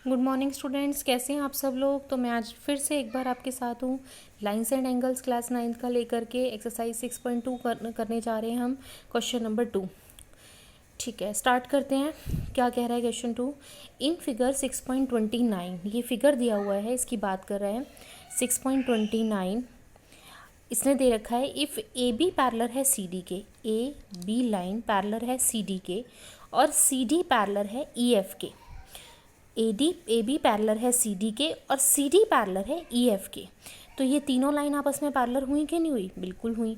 Good morning students, कैसे हैं आप सब लोग। तो मैं आज फिर से एक बार आपके साथ हूँ। Lines and angles class 9th का लेकर के एक्सरसाइज 6.2 करने जा रहे हैं हम क्वेश्चन नंबर 2। ठीक है, स्टार्ट करते हैं। क्या कह रहा है क्वेश्चन 2। इन फिगर 6.29, ये फिगर दिया हुआ है, इसकी बात कर रहे हैं। 6.29 इसने दे रखा है, इफ़ ए बी पैरेलल है सी डी के, ए बी लाइन पैरेलल है सी डी के और सी डी पैरेलल है ई एफ के। ए बी पैरेलल है सी डी के और सी डी पैरेलल है ई एफ के। तो ये तीनों लाइन आपस में पैरेलल हुई कि नहीं हुई? बिल्कुल हुई।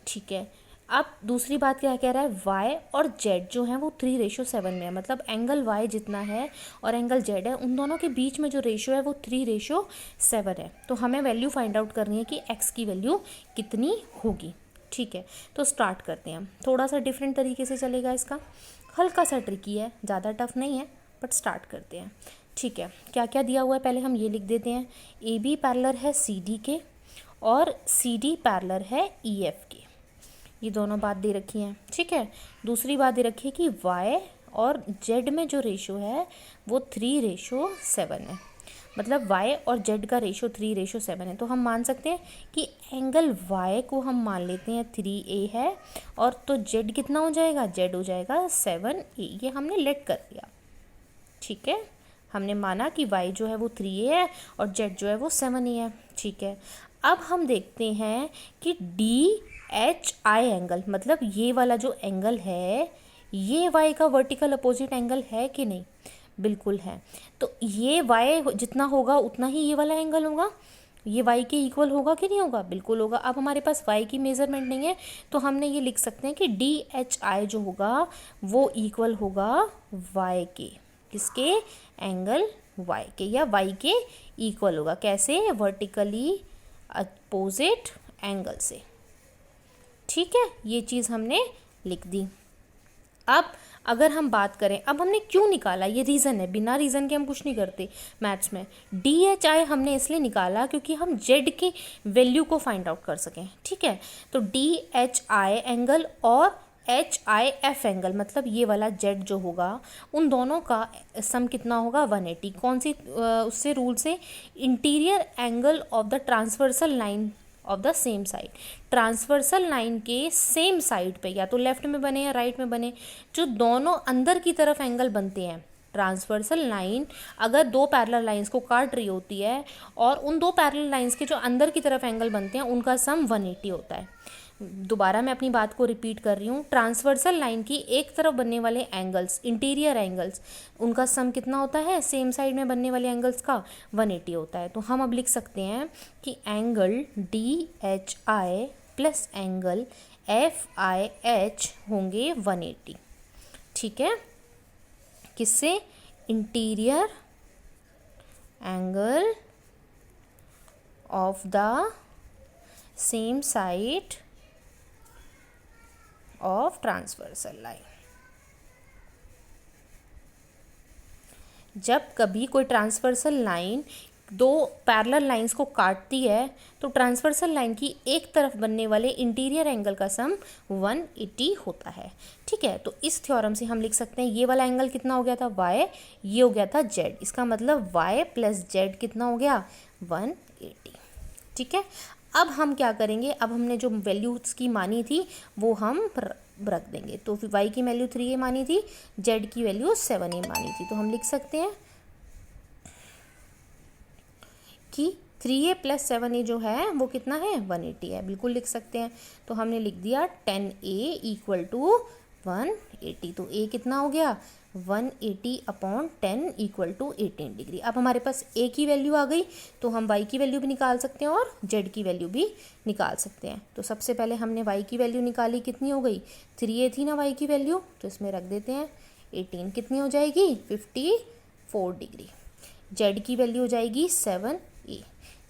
ठीक है, अब दूसरी बात क्या कह रहा है, वाई और जेड जो है वो 3:7 में है। मतलब एंगल वाई जितना है और एंगल जेड है, उन दोनों के बीच में जो रेशियो है वो 3:7 है। तो हमें वैल्यू फाइंड आउट करनी है कि एक्स की वैल्यू कितनी होगी। ठीक है, तो स्टार्ट करते हैं हम। थोड़ा सा डिफरेंट तरीके से चलेगा इसका, हल्का सा ट्रिकी है, ज़्यादा टफ नहीं है, बट स्टार्ट करते हैं। ठीक है, क्या क्या दिया हुआ है पहले हम ये लिख देते हैं। ए बी पैरेलल है सी डी के और सी डी पैरेलल है ई एफ के, ये दोनों बात दे रखी हैं। ठीक है, दूसरी बात दे रखी है कि वाई और जेड में जो रेशो है वो 3:7 है। मतलब वाई और जेड का रेशो 3:7 है। तो हम मान सकते हैं कि एंगल वाई को हम मान लेते हैं 3A है, और तो जेड कितना हो जाएगा, जेड हो जाएगा 7A। ये हमने लेट कर दिया। ठीक है, हमने माना कि y जो है वो 3A है और z जो है वो 7A है। ठीक है, अब हम देखते हैं कि DHI एंगल, मतलब ये वाला जो एंगल है ये y का वर्टिकल अपोजिट एंगल है कि नहीं? बिल्कुल है। तो ये y जितना होगा उतना ही ये वाला एंगल होगा। ये y के इक्वल होगा कि नहीं होगा? बिल्कुल होगा। अब हमारे पास y की मेज़रमेंट नहीं है, तो हमने ये लिख सकते हैं कि DHI जो होगा वो इक्वल होगा y के। किसके? एंगल y के, या y के इक्वल होगा। कैसे? वर्टिकली अपोजिट एंगल से। ठीक है, ये चीज़ हमने लिख दी। अब अगर हम बात करें, अब हमने क्यों निकाला, ये रीज़न है, बिना रीज़न के हम कुछ नहीं करते मैथ्स में। DHI हमने इसलिए निकाला क्योंकि हम Z की वैल्यू को फाइंड आउट कर सकें। ठीक है, तो DHI एंगल और HIF एंगल, मतलब ये वाला Z जो होगा, उन दोनों का सम कितना होगा? 180। कौन सी उससे रूल से? Interior angle of the transversal line of the same side. Transversal line के सेम साइड पे, या तो लेफ्ट में बने या राइट में बने, जो दोनों अंदर की तरफ एंगल बनते हैं। ट्रांसवर्सल लाइन अगर दो पैरेलल लाइंस को काट रही होती है और उन दो पैरेलल लाइंस के जो अंदर की तरफ एंगल बनते हैं उनका सम 180 होता है। दोबारा मैं अपनी बात को रिपीट कर रही हूँ। ट्रांसवर्सल लाइन की एक तरफ बनने वाले एंगल्स, इंटीरियर एंगल्स, उनका सम कितना होता है? सेम साइड में बनने वाले एंगल्स का 180 होता है। तो हम अब लिख सकते हैं कि angle DHI plus angle FIH होंगे 180। ठीक है, किससे? Interior angle of the same side of transversal line. जब कभी कोई ट्रांसवर्सल लाइन दो पैरेलल लाइंस को काटती है तो ट्रांसवर्सल लाइन की एक तरफ बनने वाले इंटीरियर एंगल का सम 180 होता है। ठीक है, तो इस थ्योरम से हम लिख सकते हैं ये वाला एंगल कितना हो गया था? y, ये हो गया था z। इसका मतलब y प्लस z कितना हो गया? 180। ठीक है, अब हम क्या करेंगे, अब हमने जो वैल्यूज़ की मानी थी वो हम रख देंगे। तो फिर y की वैल्यू 3A मानी थी, z की वैल्यू 7A मानी थी। तो हम लिख सकते हैं कि 3A प्लस 7A जो है वो कितना है? 180 है। बिल्कुल लिख सकते हैं। तो हमने लिख दिया 10A इक्वल टू 180। तो A कितना हो गया? 180 अपॉन 10 इक्वल टू 18 डिग्री। अब हमारे पास A की वैल्यू आ गई, तो हम y की वैल्यू भी निकाल सकते हैं और z की वैल्यू भी निकाल सकते हैं। तो सबसे पहले हमने y की वैल्यू निकाली, कितनी हो गई? 3A थी ना y की वैल्यू, तो इसमें रख देते हैं 18। कितनी हो जाएगी? 54 डिग्री। z की वैल्यू हो जाएगी 7A।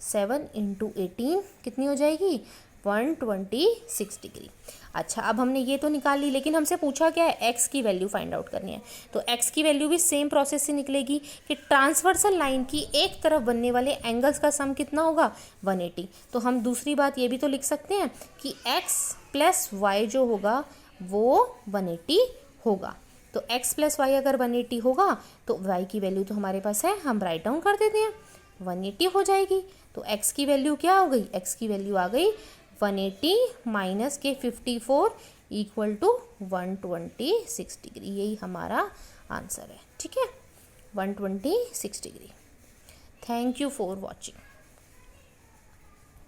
7 इंटू 18 कितनी हो जाएगी? 126 डिग्री। अच्छा, अब हमने ये तो निकाल ली, लेकिन हमसे पूछा क्या है? x की वैल्यू फाइंड आउट करनी है। तो x की वैल्यू भी सेम प्रोसेस से निकलेगी कि ट्रांसवर्सल लाइन की एक तरफ बनने वाले एंगल्स का सम कितना होगा? 180। तो हम दूसरी बात ये भी तो लिख सकते हैं कि x प्लस y जो होगा वो 180 होगा। तो x प्लस वाई अगर 180 होगा तो y की वैल्यू तो हमारे पास है, हम राइट डाउन कर देते हैं, 180 हो जाएगी। तो x की वैल्यू क्या हो गई, x की वैल्यू आ गई 180 माइनस के 54 इक्वल टू 126 डिग्री। यही हमारा आंसर है, ठीक है, 126 degree. Thank you for watching.